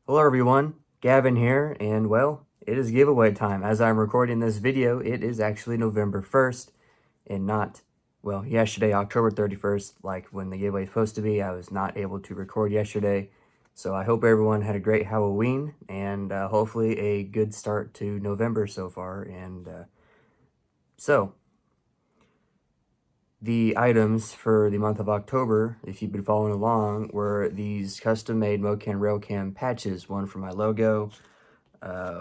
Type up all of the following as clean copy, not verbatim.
Hello everyone, Gavin here, and well, it is giveaway time. As I'm recording this video, it is actually November 1st, and not, well, yesterday, October 31st, like when the giveaway is supposed to be. I was not able to record yesterday, so I hope everyone had a great Halloween, and hopefully a good start to November so far, and so... The items for the month of October, if you've been following along, were these custom-made MOKAN Railcam patches, one for my logo,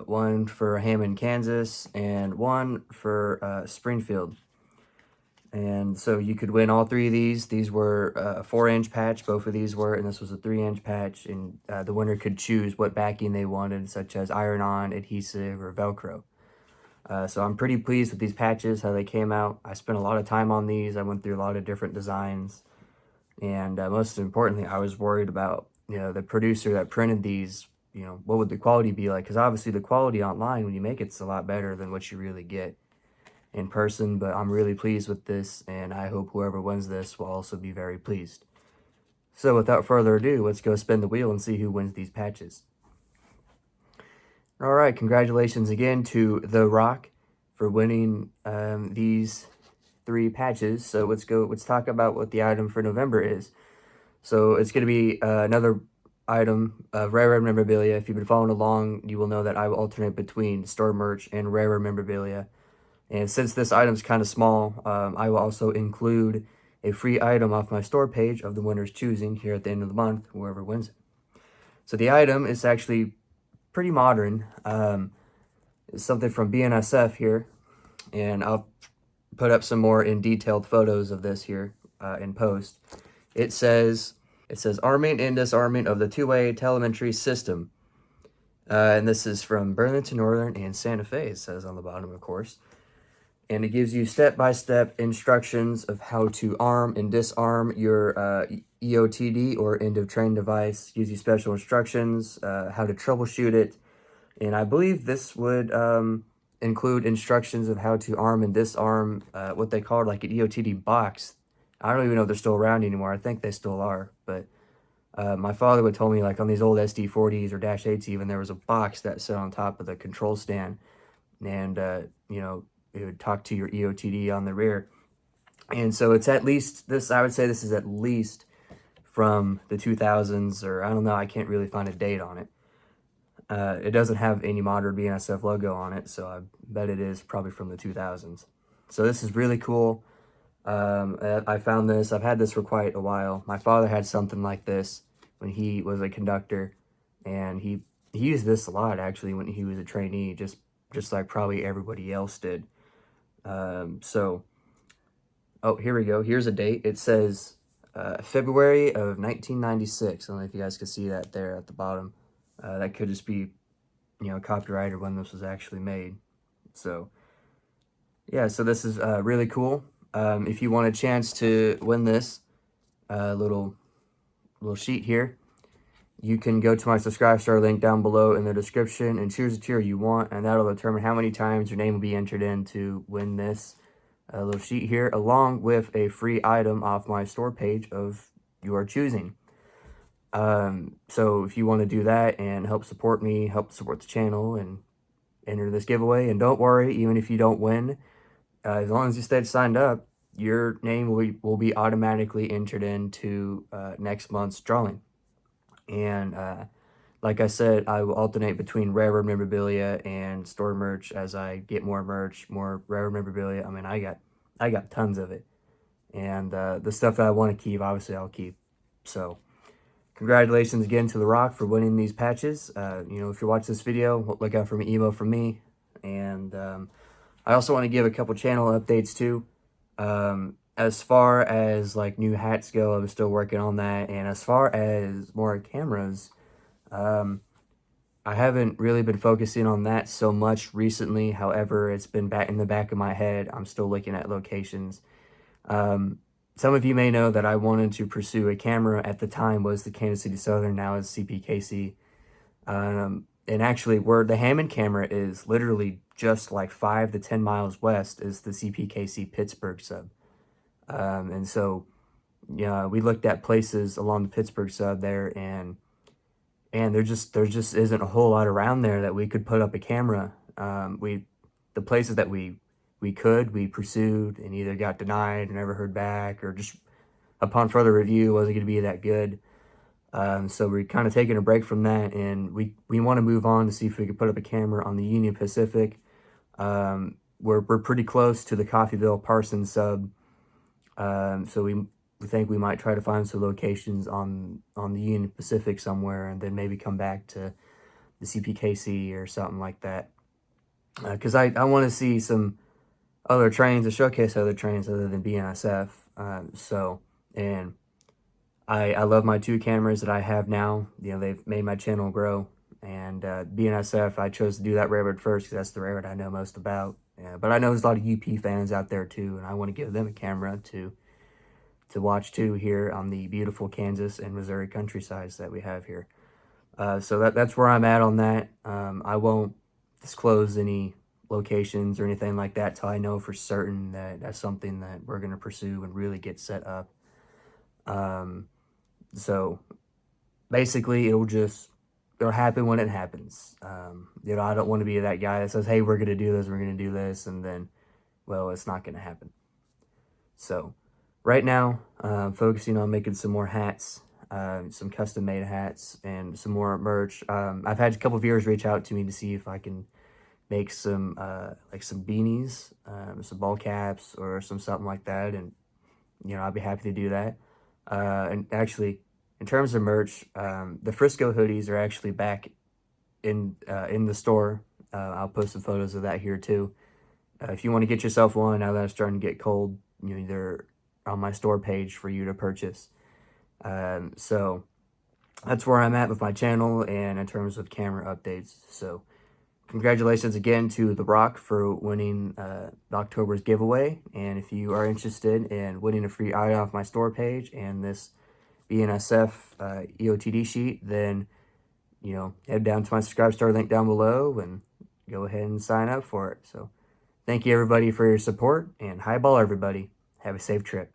one for Hammond, Kansas, and one for Springfield. And so you could win all three of these. These were a 4-inch patch, both of these were, and this was a 3-inch patch, and the winner could choose what backing they wanted, such as iron-on, adhesive, or Velcro. So I'm pretty pleased with these patches, how they came out. I spent a lot of time on these. I went through a lot of different designs. And most importantly, I was worried about, the producer that printed these, what would the quality be like? Because obviously the quality online, when you make it's a lot better than what you really get in person. But I'm really pleased with this, and I hope whoever wins this will also be very pleased. So without further ado, let's go spin the wheel and see who wins these patches. All right, congratulations again to The Rock for winning these 3 patches. So let's talk about what the item for November is. So it's going to be another item of rare memorabilia. If you've been following along, you will know that I will alternate between store merch and rare memorabilia. And since this item's kind of small, I will also include a free item off my store page of the winner's choosing here at the end of the month, whoever wins it. So the item is actually pretty modern. It's something from BNSF here, and I'll put up some more in detailed photos of this here in post. It says arming and disarming of the two-way telemetry system. And this is from Burlington Northern and Santa Fe, it says on the bottom, of course. And it gives you step-by-step instructions of how to arm and disarm your EOTD or end of train device. Gives you special instructions, how to troubleshoot it. And I believe this would include instructions of how to arm and disarm what they call like an EOTD box. I don't even know if they're still around anymore. I think they still are. But my father would tell me, like on these old SD40s or Dash 8s even, there was a box that sat on top of the control stand. And, it would talk to your EOTD on the rear. And so it's at least this, I would say this is at least from the 2000s, or I don't know, I can't really find a date on it. It doesn't have any modern BNSF logo on it, so I bet it is probably from the 2000s. So this is really cool. I found this, I've had this for quite a while. My father had something like this when he was a conductor, and he used this a lot actually when he was a trainee, just like probably everybody else did. So, oh, here we go. Here's a date. It says February of 1996. I don't know if you guys can see that there at the bottom. That could just be, copyright or when this was actually made. So, yeah, so this is really cool. If you want a chance to win this little sheet here, you can go to my subscribe star link down below in the description and choose the tier you want, and that'll determine how many times your name will be entered in to win this little sheet here, along with a free item off my store page of your choosing. So if you want to do that and help support me, help support the channel, and enter this giveaway, and don't worry, even if you don't win, as long as you stayed signed up, your name will be automatically entered into next month's drawing. And like I said, I will alternate between rare memorabilia and store merch as I get more merch, more rare memorabilia. I mean, I got tons of it, and the stuff that I want to keep, obviously, I'll keep. So, congratulations again to The Rock for winning these patches. If you're watching this video, look out for an email from me, and I also want to give a couple channel updates too. As far as like new hats go, I'm still working on that. And as far as more cameras, I haven't really been focusing on that so much recently. However, it's been back in the back of my head. I'm still looking at locations. Some of you may know that I wanted to pursue a camera. At the time was the Kansas City Southern, now is CPKC. And actually, where the Hammond camera is literally just like 5 to 10 miles west is the CPKC Pittsburgh sub. And so, yeah, we looked at places along the Pittsburgh sub there, and and there just isn't a whole lot around there that we could put up a camera. The places that we pursued and either got denied and never heard back, or just upon further review wasn't going to be that good. So we're kind of taking a break from that, and we want to move on to see if we could put up a camera on the Union Pacific. We're pretty close to the Coffeyville Parsons sub, so we think we might try to find some locations on the Union Pacific somewhere, and then maybe come back to the CPKC or something like that. Because I want to see some other trains, to showcase other trains other than BNSF. And I love my 2 cameras that I have now. You know, they've made my channel grow. And BNSF, I chose to do that railroad first because that's the railroad I know most about. But I know there's a lot of UP fans out there too, and I want to give them a camera to watch too here on the beautiful Kansas and Missouri countrysides that we have here. So that's where I'm at on that. I won't disclose any locations or anything like that till I know for certain that that's something that we're going to pursue and really get set up. So basically it'll happen when it happens. You know, I don't want to be that guy that says, hey, we're going to do this, and then, well, it's not going to happen. So right now, focusing on making some more hats, some custom made hats, and some more merch. I've had a couple of viewers reach out to me to see if I can make some like some beanies, some ball caps, or something like that, and you know, I'd be happy to do that. And actually, in terms of merch, the Frisco hoodies are actually back in the store. I'll post some photos of that here too. If you want to get yourself one, now that it's starting to get cold, you know, they're on my store page for you to purchase. So that's where I'm at with my channel and in terms of camera updates. So congratulations again to The Rock for winning October's giveaway. And if you are interested in winning a free item off my store page and this BNSF EOTD sheet, then, you know, head down to my subscribe star link down below and go ahead and sign up for it. So thank you everybody for your support, and highball everybody. Have a safe trip.